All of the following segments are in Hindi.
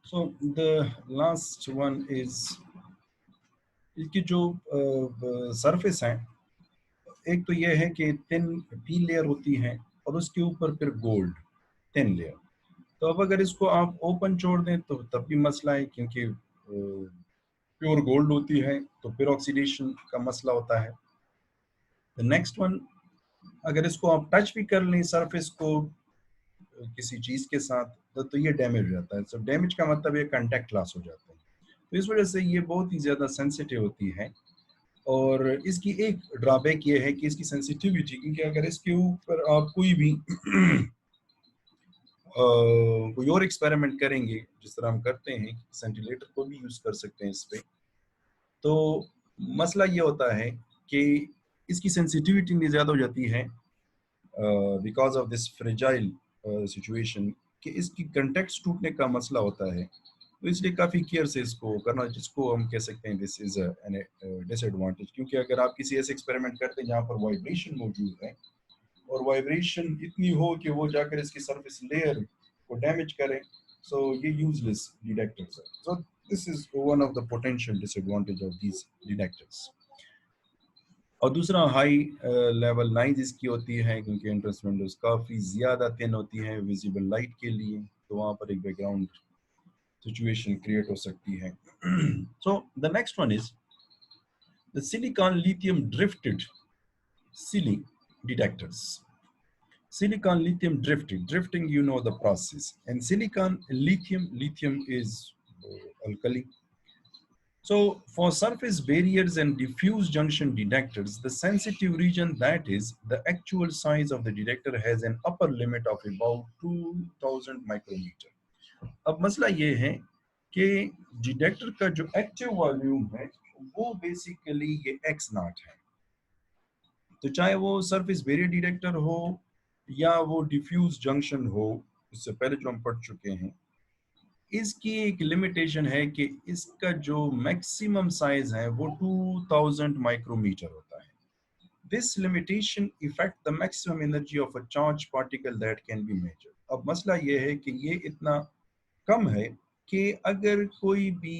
So the last one is इसकी जो सरफेस है, एक तो ये है कि थिन पी लेयर होती है और उसके ऊपर फिर गोल्ड थिन लेयर। तो अब अगर इसको आप ओपन छोड़ दें तो तब भी मसला है, क्योंकि प्योर गोल्ड होती है तो फिर ऑक्सीडेशन का मसला होता है। द नेक्स्ट वन, अगर इसको आप टच भी कर लें सरफेस को किसी चीज के साथ तो ये डैमेज हो जाता है। सो डैमेज का मतलब ये कांटेक्ट लॉस हो जाता है। तो इस वजह से ये बहुत ही ज्यादा सेंसिटिव होती है। और इसकी एक ड्रॉबैक ये है कि इसकी सेंसिटिविटी, क्योंकि अगर इसके ऊपर आप कोई भी कोई और एक्सपेरिमेंट करेंगे, जिस तरह हम करते हैं, सेंटीलेटर को भी यूज कर सकते हैं इस पे, तो मसला ये होता है कि इसकी सेंसिटिविटी नहीं ज़्यादा हो जाती है because of this fragile situation, कि इसकी कंटेक्ट्स टूटने का मसला होता है। तो इसलिए काफ़ी केयर से इसको करना, जिसको हम कह सकते हैं दिस इज़ एन डिसएडवांटेज। क्योंकि अगर आप किसी ऐसे एक्सपेरिमेंट करते हैं जहाँ पर वाइब्रेशन मौजूद है और वाइब्रेशन इतनी हो कि वो जाकर इसकी सरफेस लेयर को डैमेज करे, सो ये यूजलेस डिटेक्टर्स है। सो this is one of the potential disadvantage of these detectors. और दूसरा, हाई लेवल नाइज इसकी होती है, क्योंकि एंट्रेंस विंडोज काफ़ी ज़्यादा थिन होती हैं विजिबल लाइट के लिए, तो वहाँ पर एक बैकग्राउंड सिचुएशन क्रिएट हो सकती है। So the next one is the silicon lithium drifted silly detectors. Silicon lithium drifting, you know the process. And silicon lithium is alkali. So for surface barriers and diffuse junction detectors, the sensitive region, that is the actual size of the detector, has an upper limit of about 2000 micrometer. अब मसला ये है कि डिटेक्टर का जो एक्टिव वॉल्यूम है वो बेसिकली ये x नॉट है। तो चाहे वो सरफेस बैरियर डिटेक्टर हो या वो डिफ्यूज जंक्शन हो, इससे पहले जो हम पढ़ चुके हैं, इसकी एक लिमिटेशन है कि इसका जो मैक्सिमम साइज है वो 2000 माइक्रोमीटर होता है। This limitation effect the maximum energy of a charge particle that can be measured. अब मसला ये है कि ये इतना कम है कि अगर कोई भी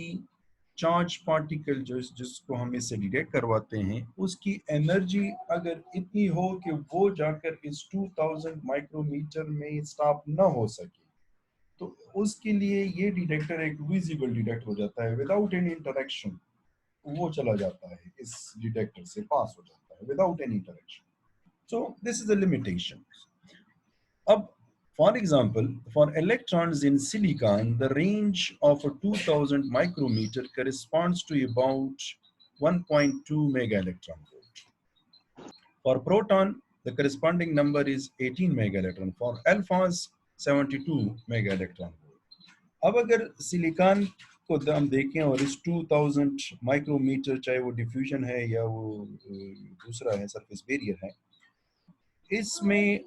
चार्ज पार्टिकल जिसको हम इससे डिटेक्ट करवाते हैं, उसकी एनर्जी अगर इतनी हो कि वो जाकर इस 2000 माइक्रोमीटर में स्टॉप ना हो सके, तो उसके लिए ये डिटेक्टर एक विजिबल डिटेक्ट हो जाता है विदाउट एनी इंटरेक्शन। वो चला जाता है, इस डिटेक्टर से पास हो जाता है without any interaction. So this is a limitation. अब for example, for electrons in silicon, the range of a 2000 micrometer corresponds to about 1.2 mega electron volt. For proton, the corresponding number is 18 mega electron. For alphas, 72 mega electron volt. अब अगर सिलिकॉन को हम देखें और इस 2000 माइक्रोमीटर, चाहे वो डिफ्यूजन है या वो दूसरा है सरफेस बैरियर है, इसमें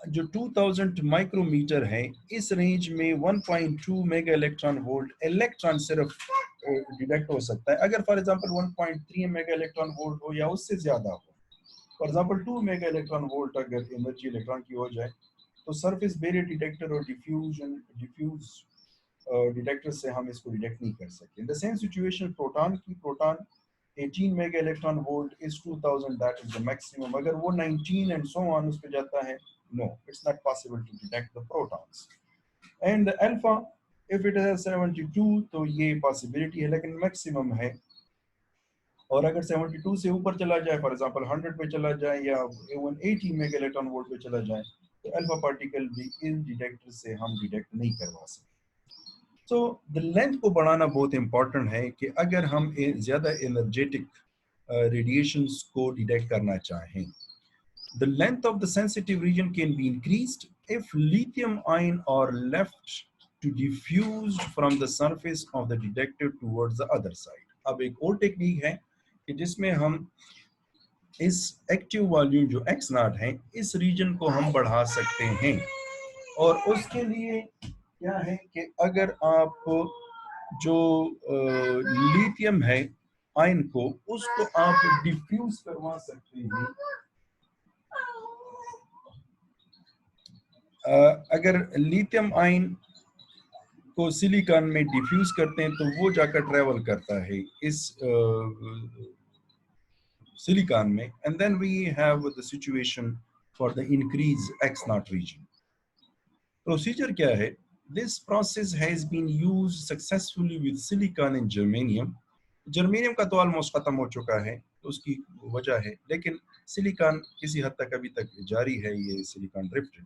जो 2000 माइक्रोमीटर है, इस रेंज में 1.2 मेगा इलेक्ट्रॉन वोल्ट इलेक्ट्रॉन सिर्फ डिटेक्ट हो सकता है। अगर for example 1.3 mega electron volt हो या उससे ज्यादा हो, for example 2 mega electron volt अगर एनर्जी इलेक्ट्रॉन की हो जाए, तो सरफेस बैरियर डिटेक्टर और डिफ्यूज डिटेक्टर से हम इसको डिटेक्ट नहीं कर सकते। In the same situation proton की, proton 18 mega electron volt is 2000, that is the maximum. अगर वो 19 एंड सो ऑन उस पे जाता है, no, it's not possible to detect the protons. And the alpha, if it has 72, तो ये possibility है, लेकिन maximum है। और अगर 72 से ऊपर चला जाए, फॉर एग्जांपल 100 पे चला जाए या 180 मेगा इलेक्ट्रॉन वोल्ट पे चला जाए, तो अल्फा पार्टिकल भी इन डिटेक्टर से हम डिटेक्ट नहीं करवा सकते। तो द लेंथ को बढ़ाना बहुत इंपॉर्टेंट है कि अगर हम ज़्यादा एनर्जेटिक रेडिएशंस को डिटेक्ट करना चाहें, the length of the sensitive region can be increased if lithium ion are left to diffuse from the surface of the detector towards the other side. अब एक और टेक्निक है कि जिसमें हम इस एक्टिव वॉल्यूम जो x नॉट है, इस रीजन को हम बढ़ा सकते हैं। और उसके लिए क्या है कि अगर आप जो लिथियम है आयन को, उसको आप डिफ्यूज करवा सकते हैं। अगर लिथियम आयन को सिलिकॉन में डिफ्यूज करते हैं तो वो जाकर ट्रेवल करता है इस सिलिकॉन में, and then we have the situation for the increase x not region. Procedure क्या है? This process has been used successfully with silicon and germanium. Germanium का तो ऑलमोस्ट खत्म हो चुका है, तो उसकी वजह है, लेकिन सिलिकॉन किसी हद तक अभी तक जारी है ये silicon drift,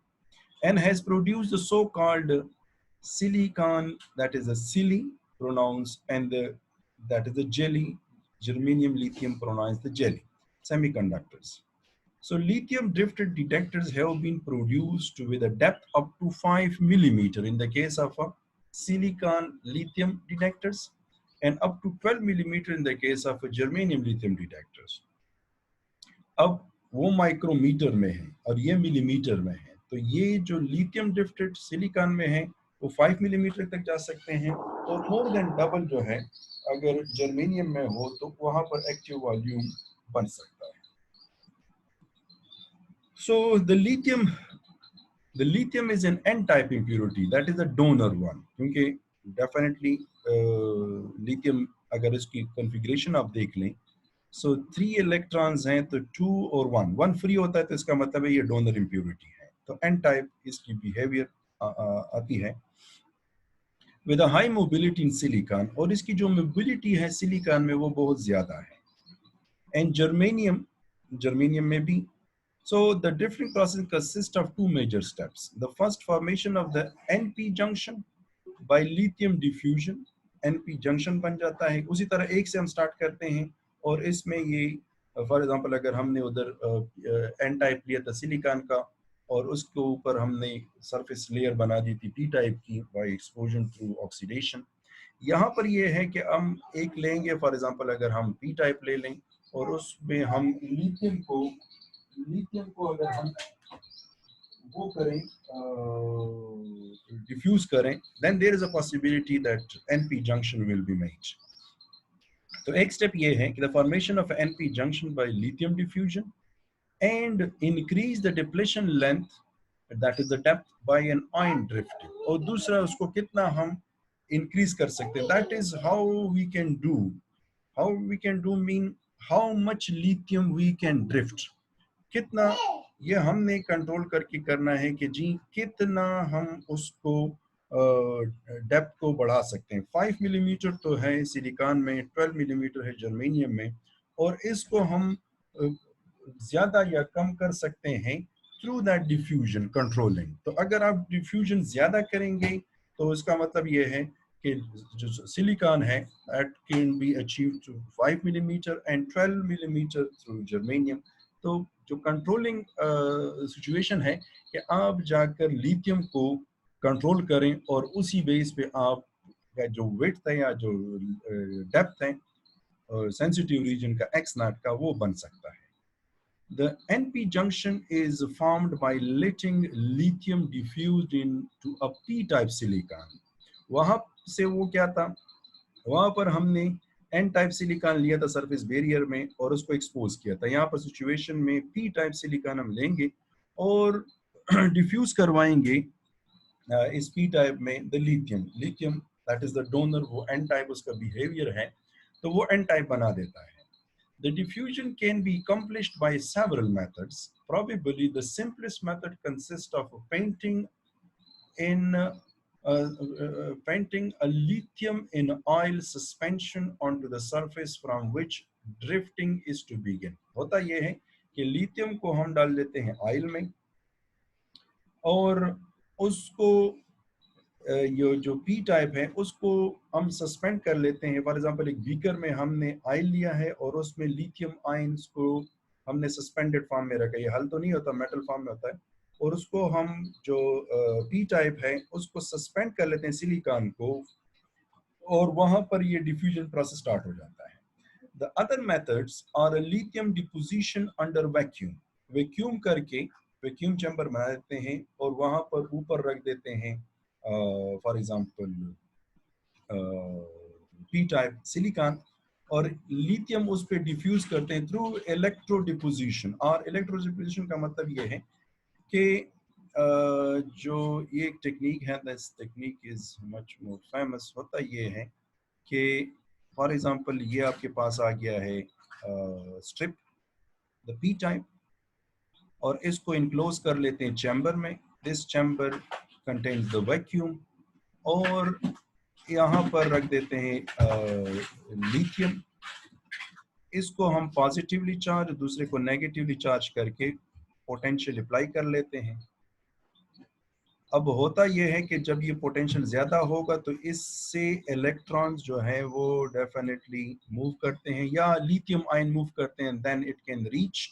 and has produced the so-called silicon, that is a silly pronounced, and that is the jelly, germanium lithium pronounced the jelly semiconductors. So lithium drifted detectors have been produced with a depth up to 5 millimeter in the case of silicon lithium detectors, and up to 12 millimeter in the case of germanium lithium detectors. अब वो माइक्रोमीटर में है और ये मिलीमीटर में है, तो ये जो लिथियम ड्रिफ्टेड सिलिकॉन में है वो 5 मिलीमीटर तक जा सकते हैं, और मोर देन डबल जो है अगर जर्मेनियम में हो तो वहां पर एक्टिव वॉल्यूम बन सकता है। सो the lithium is an n type impurity, that is the donor one, क्योंकि डेफिनेटली लिथियम अगर इसकी कॉन्फ़िगरेशन आप देख लें, सो 3 इलेक्ट्रॉन्स हैं तो 2 और 1 फ्री होता है, तो इसका मतलब है ये डोनर इंप्योरिटी है, तो एन टाइप इसकी बिहेवियर आती है with a high mobility in silicon, और इसकी जो मोबिलिटी है सिलिकॉन में वो बहुत ज्यादा है, एंड जर्मेनियम में भी। So the drifting process consists of two major steps. The first, formation of the NP junction by lithium diffusion. NP junction बन जाता है, उसी तरह एक से हम स्टार्ट करते हैं, और इसमें ये फॉर एग्जांपल अगर हमने उधर एन टाइप लिया था सिलिकॉन का, और उसके ऊपर हमने सरफेस लेयर बना दी थी पी टाइप की बाय एक्सपोजर थ्रू ऑक्सीडेशन। यहाँ पर ये है कि हम एक लेंगे, फॉर एग्जांपल अगर हम पी टाइप ले लें और उसमें हम लिथियम को अगर हम वो करें डिफ्यूज करें, then there is a possibility that NP junction will be made. तो एक स्टेप ये है कि the formation of NP junction by lithium diffusion and increase the depletion length, that is the depth by an ion drift, और दूसरा उसको कितना हम इंक्रीज कर सकते हैं, that is how we can do mean how much lithium we can drift, कितना ये हमने कंट्रोल करके करना है कि जी कितना हम उसको डेप्थ को बढ़ा सकते हैं। 5 मिलीमीटर तो है सिलिकॉन में, 12 मिलीमीटर है जर्मेनियम में, और इसको हम ज्यादा या कम कर सकते हैं थ्रू दैट डिफ्यूजन कंट्रोलिंग। तो अगर आप डिफ्यूजन ज्यादा करेंगे तो इसका मतलब ये है कि जो सिलिकॉन है that can be achieved to 5 millimetre and 12 millimetre through germanium. तो जो कंट्रोलिंग सिचुएशन है कि आप जाकर लिथियम को कंट्रोल करें, और उसी बेस पे आप जो विड्थ है या जो डेप्थ है सेंसिटिव रीजन का एक्स नॉट का वो बन सकता है। The NP junction is formed by letting lithium diffused into a P-type silicon. वहां से वो क्या था, वहां पर हमने एन टाइप सिलिकॉन लिया था सरफेस बैरियर में और उसको एक्सपोज किया था। यहाँ पर सिचुएशन में पी टाइप सिलिकॉन हम लेंगे और डिफ्यूज करवाएंगे इस पी टाइप में the lithium that is the donor, वो एन टाइप उसका बिहेवियर है, तो वो एन टाइप बना देता है। The diffusion can be accomplished by several methods. Probably the simplest method consists of painting a lithium in oil suspension onto the surface from which drifting is to begin. होता यह है कि लिथियम को हम डाल देते हैं ऑयल में, और उसको ये जो पी टाइप है उसको हम सस्पेंड कर लेते हैं। फॉर एग्जांपल एक बीकर में हमने ऑयल लिया है और उसमें लिथियम आयंस को हमने सस्पेंडेड फॉर्म में रखा, ये हल तो नहीं होता, मेटल फॉर्म में होता है, और उसको हम जो पी टाइप है उसको सस्पेंड कर लेते हैं सिलिकॉन को, और वहां पर ये डिफ्यूजन प्रोसेस स्टार्ट हो जाता है। The other methods are lithium deposition under vacuum, vacuum करके वैक्यूम चैम्बर बना देते हैं और वहां पर ऊपर रख देते हैं for example P type silicon, और लिथियम उस पर डिफ्यूज करते हैं थ्रू इलेक्ट्रो डिपोजिशन। और इलेक्ट्रो डिपोजिशन का मतलब ये है कि जो ये एक टेक्निक है, this technique is much more famous. होता ये है कि फॉर एग्जांपल ये आपके पास आ गया है स्ट्रिप, द पी टाइप, और इसको इनक्लोज कर लेते हैं चैम्बर में। This chamber contains the vacuum, और यहाँ पर रख देते हैं लिथियम। इसको हम पॉजिटिवली चार्ज, दूसरे को नेगेटिवली चार्ज करके पोटेंशियल अप्लाई कर लेते हैं। अब होता यह है कि जब ये पोटेंशियल ज़्यादा होगा तो इससे इलेक्ट्रॉन्स जो है वो डेफिनेटली मूव करते हैं, या लिथियम आयन मूव करते हैं, then it can reach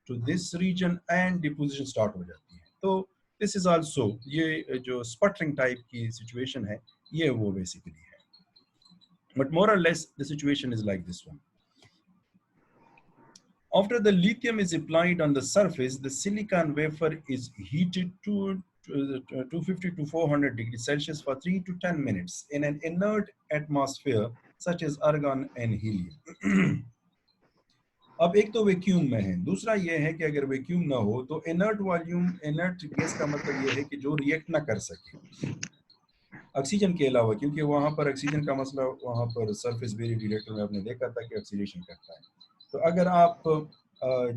to this region and deposition start हो जाती है। तो दिस इज आल्सो, ये जो स्पटरिंग टाइप की सिचुएशन है ये वो बेसिकली है, बट मोर और less the situation is like this one. After the lithium is applied on the surface, the silicon wafer is heated to 250 to 400 degrees Celsius for 3 to 10 minutes in an inert atmosphere such as argon and helium. अब एक तो वैक्यूम में है, दूसरा ये है कि अगर वैक्यूम ना हो तो इनर्ट वॉल्यूम, इनर्ट गैस का मतलब ये है कि जो रिएक्ट ना कर सके ऑक्सीजन के अलावा, क्योंकि वहाँ पर ऑक्सीजन का मसला, वहाँ पर सरफेस वेरिएबल रिएक्टर में आपने देखा था कि ऑक्सीडेशन करता है। तो अगर आप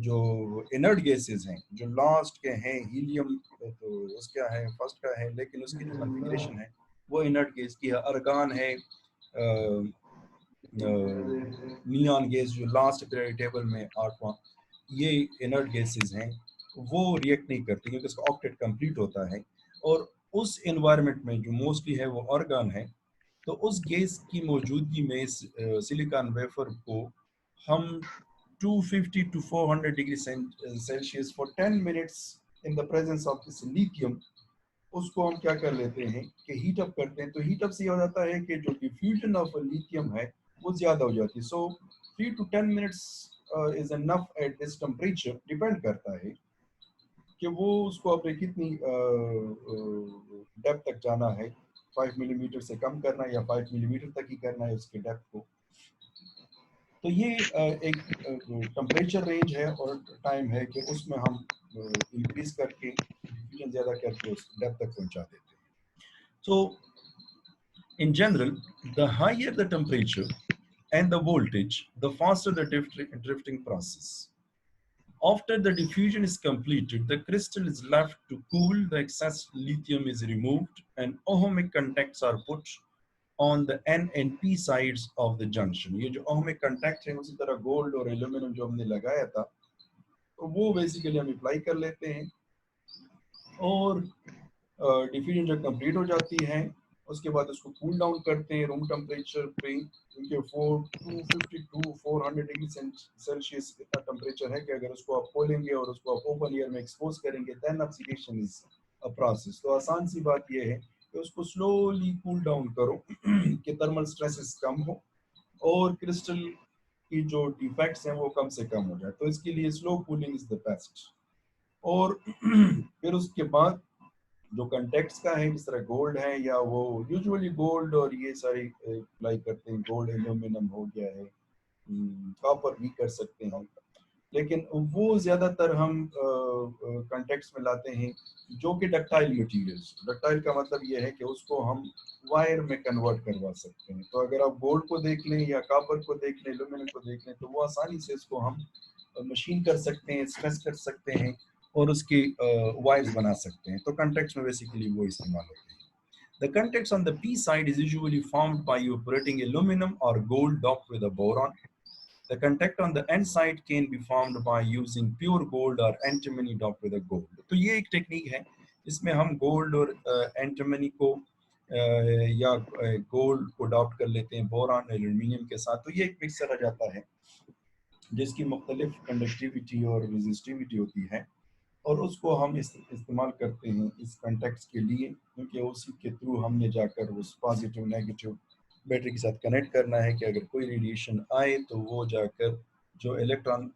जो इनर्ट गैसेस हैं जो लास्ट के हैं, हीलियम तो उसका है फर्स्ट का है, लेकिन उसकी जो कॉन्फ़िगरेशन है वो इनर्ट गैस की है। अर्गान है, नियॉन गैस जो लास्ट टेबल में 8वां, ये इनर्ट गैसेस हैं, वो रिएक्ट नहीं करती क्योंकि उसका ऑक्टेट कंप्लीट होता है। और उस एनवायरनमेंट में जो मोस्टली है वो ऑर्गन है, तो उस गैस की मौजूदगी में सिलिकॉन वेफर को हम 250 to 400 degree Celsius for 10 minutes in the presence of this lithium, उसको हम क्या कर लेते हैं कि हीट अप करते हैं। तो हीट अप से ये हो जाता है कि जो डिफ्यूजन ऑफ लिथियम है वो ज्यादा हो जाती है। सो 3 to 10 minutes is enough at this temperature. Depend करता है कि वो उसको आपने कितनी डेप्थ तक जाना है, 5 मिलीमीटर से कम करना है या 5 मिलीमीटर तक ही करना है उसके डेप्थ को। तो ये एक टेम्परेचर रेंज है और टाइम है कि उसमें हम इंक्रीज करके डिफ्यूजन ज़्यादा करके उस डेप्थ तक पहुंचा देते हैं। So in general, the higher the temperature and the voltage, the faster the drifting process. After the diffusion is completed, the crystal is left to cool, the excess lithium is removed, and ohmic contacts are put on the N and P sides of the junction. ये जो ohmic contact है उसी तरह गोल्ड और एल्यूमिनियम जो हमने लगाया था तो वो बेसिकली हम अप्लाई कर लेते हैं। और डिफ्यूजन जब कंप्लीट हो जाती है उसके बाद उसको कूल डाउन करते हैं रूम टेम्परेचर पे, क्योंकि 250 टू 400 डिग्री सेल्सियस इतना टेम्परेचर है कि अगर उसको आप खोलेंगे और उसको आप ओपन एयर में एक्सपोज करेंगे then oxidation is a process. तो आसान सी बात यह है कि उसको स्लोली कूल डाउन करो कि थर्मल स्ट्रेसेस कम हो और क्रिस्टल की जो डिफेक्ट्स हैं वो कम से कम हो जाए। तो इसके लिए slow cooling is the best. और फिर उसके बाद जो कंटेक्ट्स का है, जिस तरह गोल्ड है या वो यूजुअली गोल्ड और ये सारी अप्लाई करते हैं, गोल्ड एल्यूमिनियम हो गया है, कॉपर भी कर सकते हैं, लेकिन वो ज्यादातर हम कंटेक्ट्स में लाते हैं जो कि डक्टाइल मटेरियल्स। डक्टाइल का मतलब ये है कि उसको हम वायर में कन्वर्ट करवा सकते हैं। तो अगर आप गोल्ड को देख लें या कॉपर को देख लें, एल्यूमिनियम को देख लें, तो वो आसानी से इसको हम मशीन कर सकते हैं, स्ट्रेस कर सकते हैं और उसकी वायर्स बना सकते हैं। तो कंटेक्ट्स में बेसिकली वो इस्तेमाल होते हैं। The contacts on the P side is usually formed by operating aluminum or gold doped with a boron. The contact on the N side can be formed by using pure gold or antimony doped with a gold. तो ये एक टेक्निक है इसमें हम गोल्ड और एंटीमनी को या गोल्ड को डॉप्ट कर लेते हैं बोरॉन एल्यूमिनियम के साथ। तो ये एक मिक्सर आ जाता है जिसकी मुख्तलिफ कंडक्टिविटी और रेजिस्टिविटी होती है और उसको हम इस्तेमाल करते हैं इस कंटेक्ट्स के लिए, क्योंकि उसी के थ्रू हमने जाकर उस पॉजिटिव नेगेटिव बैटरी के साथ कनेक्ट करना है कि अगर कोई रेडिएशन आए तो वो जाकर जो इलेक्ट्रॉन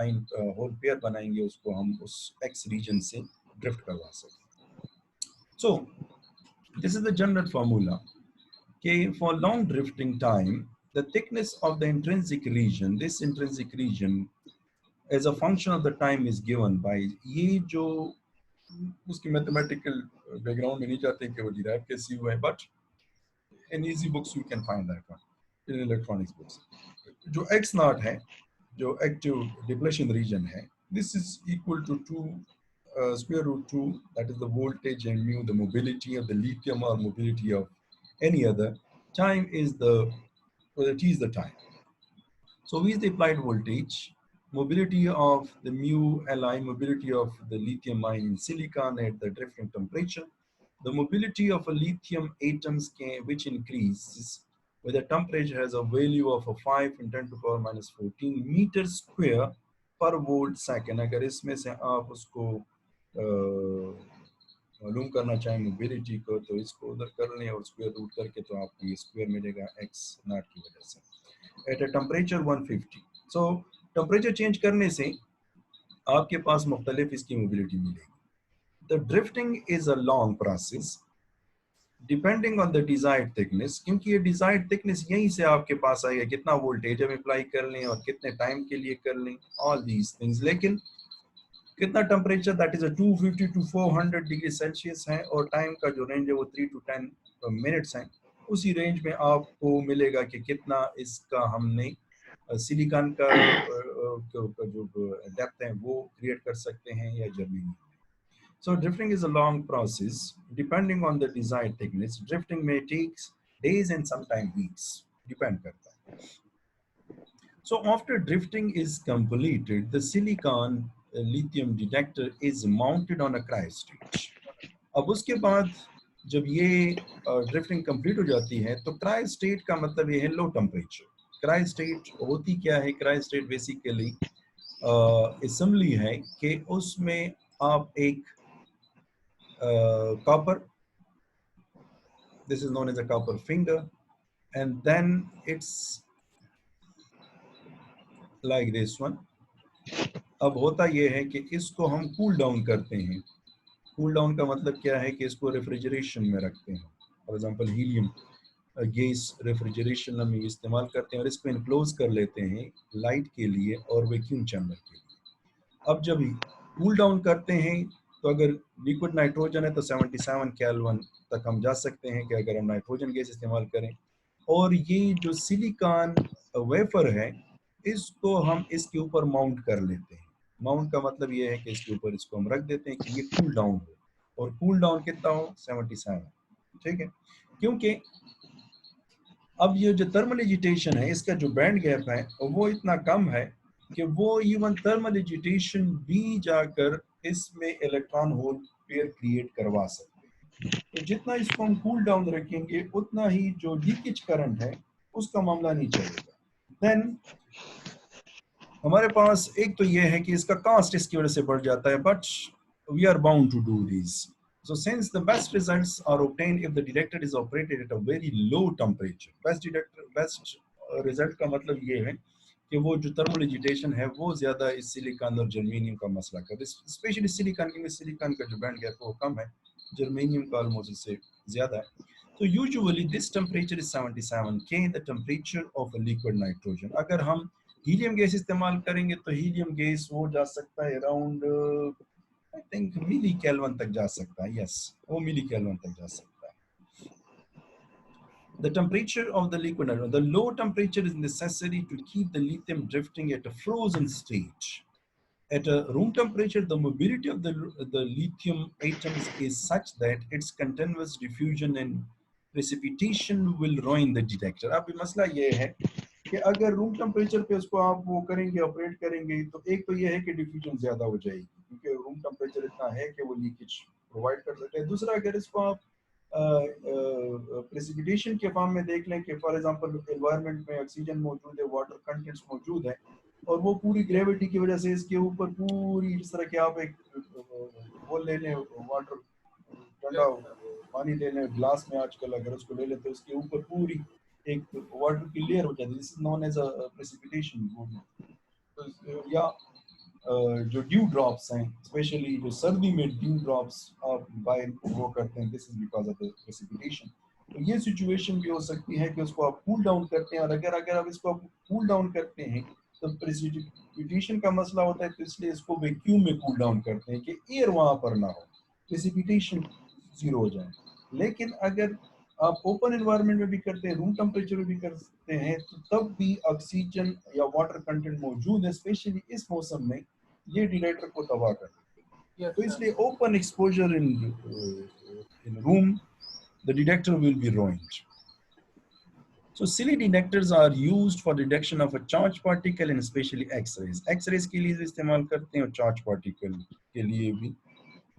आयन होल पेयर बनाएंगे उसको हम उस एक्स रीजन से ड्रिफ्ट करवा सकें। So this is the general formula कि for long drifting time the thickness of the intrinsic region, this intrinsic region as a function of the time is given by, ये जो उसकी mathematical background में नहीं जाते कि वो derive कैसे हुआ है, but in easy books you can find that one in electronics books. जो x naught है, जो active depletion region है, this is equal to 2 square root 2, that is the voltage, and mu the mobility of the lithium or mobility of any other. Time is the, well, T is the time. So V is the applied voltage, mobility of the mu Li, mobility of the lithium ion in silicon at the different temperature. The mobility of a lithium atoms which increases where the temperature has a value of a 5 in 10 to the power minus 14 meters square per volt second. अगर इसमें से आप उसको मालूम करना चाहें मोबिलिटी को, तो इसको उधर कर लें और स्क्वायर रूट करके तो आपको ये स्क्वायर मिलेगा x नॉट की वजह से at a temperature 150. So temperature change करने से आपके पास मुख्तलिफ इसकी मोबिलिटी मिलेगी. The drifting is a long process depending on the desired thickness, क्योंकि ये डिजायर्ड थिकनेस यहीं से आपके पास आएगा, कितना वोल्टेज हम अप्लाई कर लें और कितने टाइम के लिए कर लें, ऑल दीज थिंग्स. लेकिन कितना temperature, that is 250 to 400 degree Celsius है, और टाइम का जो रेंज है वो 3 टू 10 मिनट्स है. उसी रेंज में आपको मिलेगा कि कितना इसका हमने सिलिकॉन का जो डेप्थ है वो क्रिएट कर सकते हैं या germanium. So drifting is a long process. Depending on the desired thickness, drifting may take days and sometimes weeks. Depend करता है. So after drifting is completed, the silicon lithium detector is mounted on a cryostage. अब उसके बाद जब ये ड्रिफ्टिंग कंप्लीट हो जाती है तो क्रायोस्टेट का मतलब ये है लो टेम्परेचर. क्रायोस्टेट होती क्या है? क्रायोस्टेट बेसिकली असेंबली है कि उसमें आप एक copper, this is known as a copper finger, and then it's like this one. अब होता यह है कि इसको हम कूल डाउन करते हैं. कूल डाउन का मतलब क्या है कि इसको रेफ्रिजरेशन में रखते हैं. For example helium gas refrigeration हम इस्तेमाल करते हैं और इसको इनक्लोज कर लेते हैं लाइट के लिए और वैक्यूम चैम्बर के लिए. अब जब कूल डाउन करते हैं तो अगर लिक्विड नाइट्रोजन है तो 77 केल्विन तक हम जा सकते हैं कि अगर हम नाइट्रोजन गैस इस्तेमाल करें. और ये जो सिलिकॉन वेफर है इसको हम इसके ऊपर माउंट कर लेते हैं. माउंट का मतलब ये है कि इसके ऊपर इसको हम रख देते हैं कि ये कूल डाउन हो. और कूल डाउन कितना हो? 77. ठीक है, क्योंकि अब ये जो थर्मल एजिटेशन है इसका जो बैंड गैप है वो इतना कम है कि वो इवन थर्मल एजिटेशन भी जाकर इसमें इलेक्ट्रॉन होल पेयर क्रिएट करवा सकते हैं. तो जितना इसको हम कूल डाउन रखेंगे उतना ही जो लीकेज करंट है उसका मामला नहीं चलेगा. देन हमारे पास एक तो ये है कि इसका कॉस्ट इसकी वजह से बढ़ जाता है, but we are bound to do this. So since the best results are obtained if the detector is operated at a very low temperature, best result का मतलब ये है कि वो जो थर्मल एजिटेशन है वो ज्यादा इस सिलिकॉन और जर्मेनियम का मसला कर, स्पेशली सिलिकॉन, क्योंकि सिलिकॉन का जो बैंड गैप है वो कम है, जर्मेनियम का ऑलमोस्ट इससे ज्यादा है. So usually this temperature is 77 K, the temperature of a liquid nitrogen. अगर हम हीलियम गैस इस्तेमाल करेंगे तो हीलियम गैस वो जा सकता है around I think millikelvin तक जा सकता है. यस, वो मिली केल्विन तक जा सकता है. The temperature of the liquid nitrogen, the low temperature is necessary to keep the lithium drifting at a frozen state. At a room temperature, the mobility of the lithium atoms is such that its continuous diffusion and precipitation will ruin the detector. अब मसला ये है कि अगर रूम टेम्परेचर पे उसको आप वो करेंगे, ऑपरेट करेंगे, तो एक तो ये है कि डिफ्यूजन ज्यादा हो जाएगी क्योंकि रूम टेम्परेचर इतना है कि वो लीकेज प्रोवाइड कर सकते हैं. दूसरा, अगर इसको आप प्रेसिपिटेशन के फॉर्म में देख लें कि फॉर एग्जांपल एनवायरनमेंट में ऑक्सीजन मौजूद है, वाटर कंटेंट्स मौजूद है, और वो पूरी ग्रेविटी की वजह से इसके ऊपर पूरी इस तरह के आप एक वो ले लें, वाटर ठंडा पानी ले लें ग्लास में, आजकल अगर उसको ले लें तो उसके ऊपर पूरी एक वाटर की लेयर हो जाती है. This is known as a precipitation. या जो ड्यू ड्रॉप्स हैं, स्पेशली जो सर्दी में ड्यू ड्रॉप्स आप बाय वो करते हैं, this is because of the precipitation. तो ये सिचुएशन भी हो सकती है कि उसको आप कूल डाउन करते हैं, और अगर आप इसको कूल डाउन करते हैं तो प्रेसिपिटेशन का मसला होता है, तो इसलिए इसको वैक्यूम में कूल डाउन करते हैं कि एयर वहां पर ना हो, प्रेसिपिटेशन जीरो हो जाए। लेकिन अगर आप ओपन एनवायरनमेंट में भी करते हैं, रूम टेम्परेचर में भी करते हैं, तो तब भी ऑक्सीजन या वाटर कंटेंट मौजूद है, स्पेशली इस मौसम में ये डिहाइड्रेटर को तबाह कर देते हैं। तो इसलिए open exposure in room, the detector will be ruined. So silly detectors are used for detection of a charged particle and especially X-rays. X-rays के लिए भी इस्तेमाल करते हैं और charged particle के लिए भी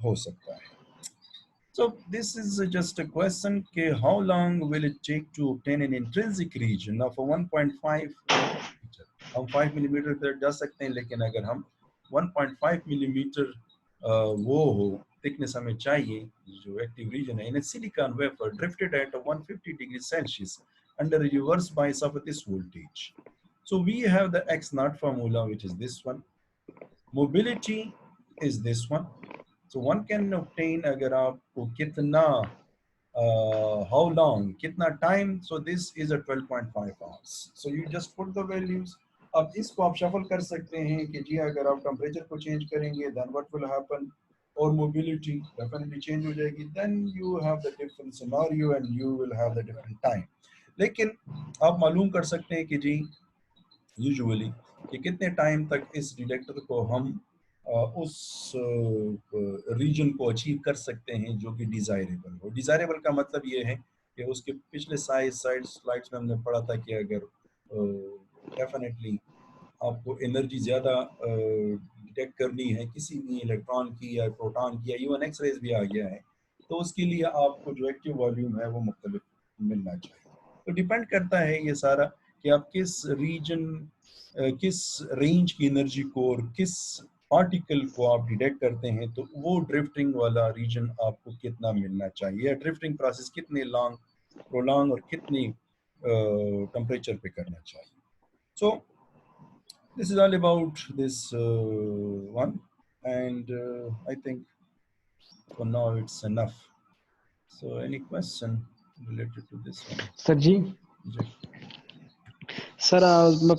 हो सकता है. So this is just a question कि how long will it take to obtain an intrinsic region? Now for 1.5 millimeter, हम 5 millimeter तक जा सकते हैं, लेकिन अगर हम 1.5 millimeter वो हो thickness हमें चाहिए, जो active region है, in a silicon wafer drifted at 150 degrees Celsius under a reverse bias of this voltage. So we have the X naught formula, which is this one. Mobility is this one. So one can obtain अगर आपको कितना how long, कितना time, so this is a 12.5 hours. So you just put the values. अब इसको आप shuffle कर सकते हैं कि जी अगर आप temperature को change करेंगे then what will happen, और mobility definitely change हो जाएगी, then you have the different scenario and you will have the different time. लेकिन आप मालूम कर सकते हैं कि जी usually कि कितने टाइम तक इस डिटेक्टर को हम उस रीजन को अचीव कर सकते हैं जो कि डिजायरेबल हो। डिजायरेबल का मतलब ये है कि उसके पिछले स्लाइड्स में हमने पढ़ा था कि अगर डेफिनेटली आपको एनर्जी ज़्यादा डिटेक्ट करनी है किसी भी इलेक्ट्रॉन की या प्रोटॉन की या इवन एक्सरेज भी आ गया है, तो उसके लिए आपको जो एक्टिव वॉल्यूम है वो मुख्तलिफ मिलना चाहिए। तो डिपेंड करता है ये सारा कि आप किस रीजन, किस रेंज की एनर्जी को और किस पार्टिकल को आप डिटेक्ट करते हैं, तो वो ड्रिफ्टिंग वाला रीजन आपको कितना मिलना चाहिए, ड्रिफ्टिंग प्रोसेस कितने लॉन्ग प्रोलॉन्ग और कितनी टेम्परेचर पे करना चाहिए। सो this is all about this one, and I think for now it's enough. So any question related to this one? Sir ji. Sir,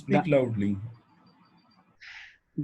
Speak loudly.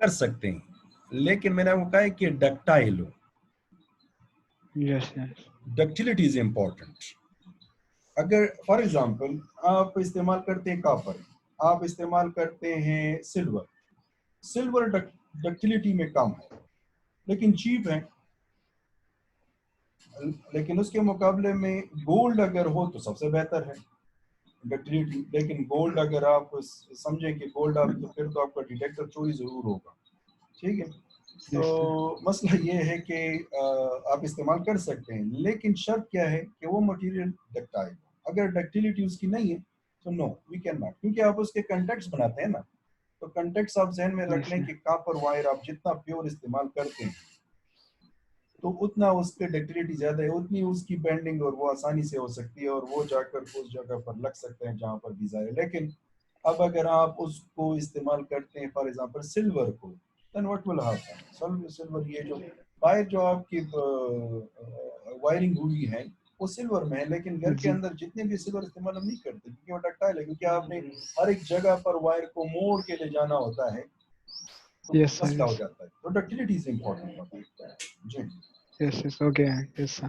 कर सकते हैं, लेकिन मैंने आपको कहा है कि डक्टाइल हो. Yes ductility is important. अगर फॉर एग्जांपल आप इस्तेमाल करते हैं कॉपर, आप इस्तेमाल करते हैं सिल्वर, सिल्वर डक्टिलिटी में कम है लेकिन चीप है, लेकिन उसके मुकाबले में गोल्ड अगर हो तो सबसे बेहतर है डक्टिलिटी. लेकिन गोल्ड अगर आप समझें कि गोल्ड आप तो फिर तो आपका डिटेक्टर चोरी जरूर होगा. ठीक है, तो मसला ये है कि आप इस्तेमाल कर सकते हैं, लेकिन शर्त क्या है कि वो मटेरियल डक्टाइल. अगर डक्टिलिटी उसकी नहीं है तो नो, वी कैन नॉट, क्योंकि आप उसके कंटेक्ट्स बनाते हैं ना, तो कंटेक्ट्स आप जहन में रख लें कि कॉपर वायर आप जितना प्योर इस्तेमाल करते हैं तो उतना उसके डक्टिलिटी ज़्यादा है, उतनी उसकी बेंडिंग और वो आसानी से हो सकती है और वो जाकर उस जगह पर लग सकते हैं जहाँ पर डिज़ायर. लेकिन अब अगर आप उसको इस्तेमाल करते हैं फॉर एग्जांपल सिल्वर को, then what will happen, silver ये जो वायर जो आपकी वायरिंग हुई है वो सिल्वर में है, लेकिन घर के अंदर जितने भी सिल्वर इस्तेमाल हम नहीं करते क्योंकि वो डक्टाइल है, क्योंकि आपने हर एक जगह पर वायर को मोड़ के ले जाना होता है, तो मसला हो जाता है. तो डक्टिलिटी इज इम्पोर्टेंट जी. Yes, okay, yes sir.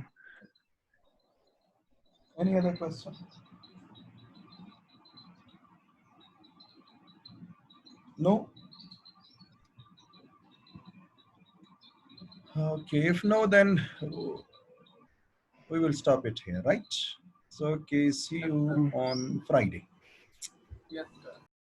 Any other question? No? Okay, if no, then we will stop it here, right? So okay, see you on Friday. Yes.